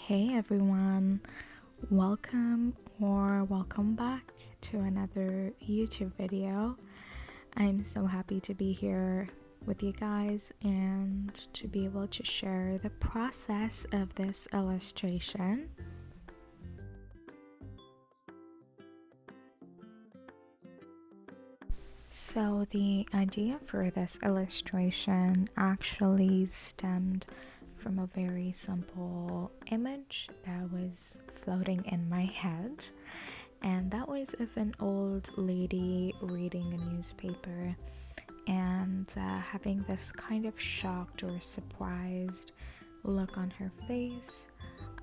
Hey everyone, welcome back to another YouTube video. I'm so happy to be here with you guys and to be able to share the process of this illustration. So the idea for this illustration actually stemmed from a very simple image that was floating in my head, and that was of an old lady reading a newspaper and having this kind of shocked or surprised look on her face.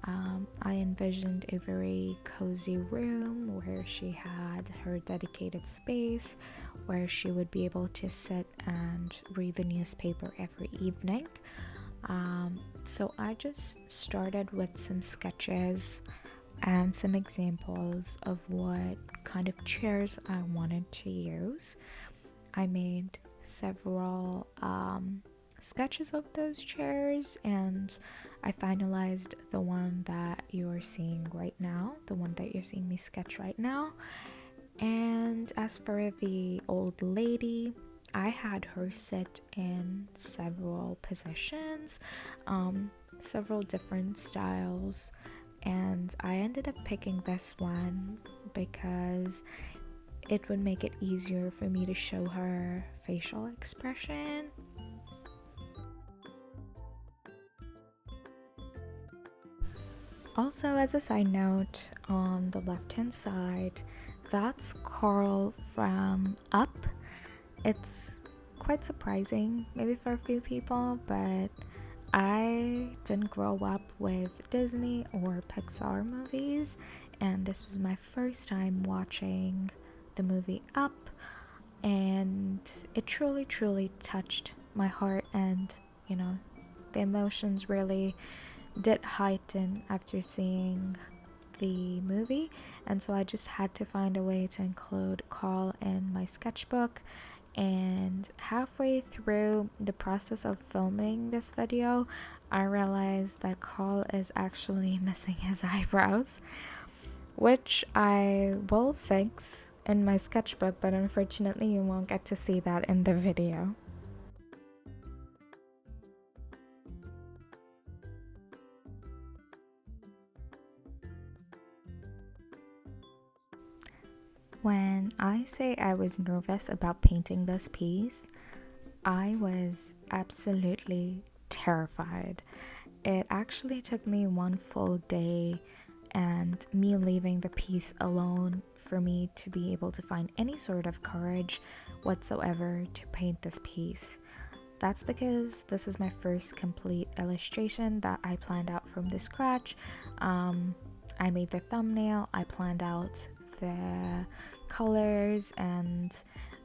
I envisioned a very cozy room where she had her dedicated space where she would be able to sit and read the newspaper every evening. So I just started with some sketches and some examples of what kind of chairs I wanted to use. I made several sketches of those chairs, and I finalized the one that you're seeing right now, the one that you're seeing me sketch right now. And as for the old lady, I had her sit in several positions, several different styles, and I ended up picking this one because it would make it easier for me to show her facial expression. Also, as a side note, on the left hand side, that's Carl from Up. It's quite surprising, maybe for a few people, but I didn't grow up with Disney or Pixar movies, and this was my first time watching the movie Up, and it truly touched my heart, and the emotions really did heighten after seeing the movie, and so I just had to find a way to include Carl in my sketchbook. And halfway through the process of filming this video, I realized that Carl is actually missing his eyebrows, which I will fix in my sketchbook, but unfortunately you won't get to see that in the video. When I say I was nervous about painting this piece, I was absolutely terrified. It actually took me one full day and me leaving the piece alone for me to be able to find any sort of courage whatsoever to paint this piece. That's because this is my first complete illustration that I planned out from the scratch. I made the thumbnail, I planned out the colors, and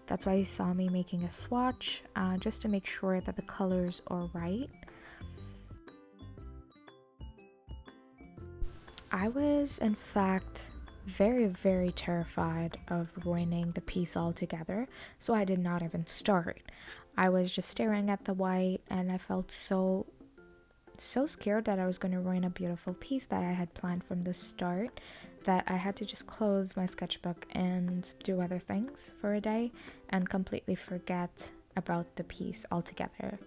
that's why you saw me making a swatch just to make sure that the colors are right. I was, in fact, very terrified of ruining the piece altogether, so I did not even start. I was just staring at the white, and I felt so scared that I was going to ruin a beautiful piece that I had planned from the start, that I had to just close my sketchbook and do other things for a day and completely forget about the piece altogether.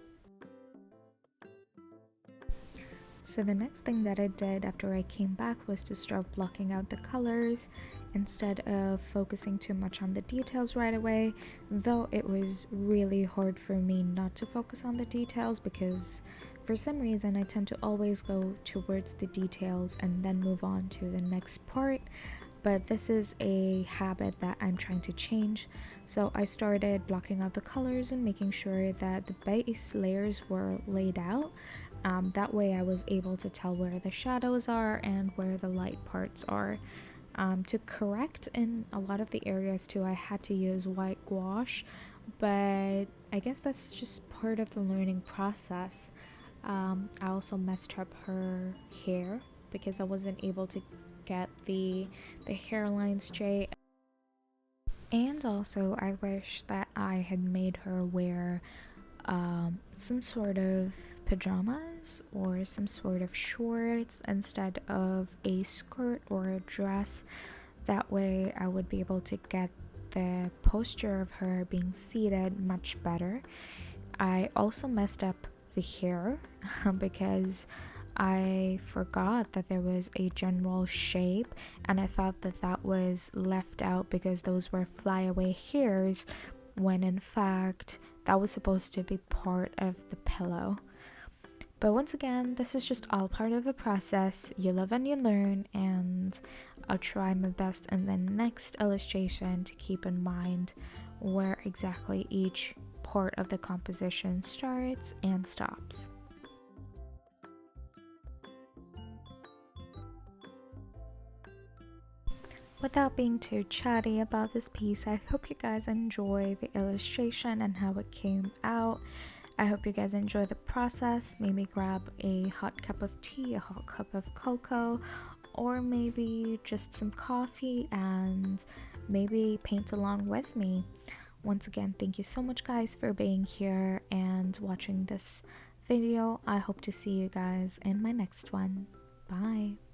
So the next thing that I did after I came back was to start blocking out the colors instead of focusing too much on the details right away, though it was really hard for me not to focus on the details because for some reason I tend to always go towards the details and then move on to the next part. But this is a habit that I'm trying to change. So I started blocking out the colors and making sure that the base layers were laid out. That way I was able to tell where the shadows are and where the light parts are. To correct in a lot of the areas too, I had to use white gouache, but I guess that's just part of the learning process. I also messed up her hair because I wasn't able to get the hairline straight. And also I wish that I had made her wear some sort of pajamas or some sort of shorts instead of a skirt or a dress. That way, I would be able to get the posture of her being seated much better. I also messed up the hair because I forgot that there was a general shape, and I thought that that was left out because those were flyaway hairs, when in fact that was supposed to be part of the pillow. But once again, this is just all part of the process. You live and you learn, and I'll try my best in the next illustration to keep in mind where exactly each part of the composition starts and stops. Without being too chatty about this piece, I hope you guys enjoy the illustration and how it came out. I hope you guys enjoy the process. Maybe grab a hot cup of tea, a hot cup of cocoa, or maybe just some coffee and maybe paint along with me. Once again, thank you so much, guys, for being here and watching this video. I hope to see you guys in my next one. Bye.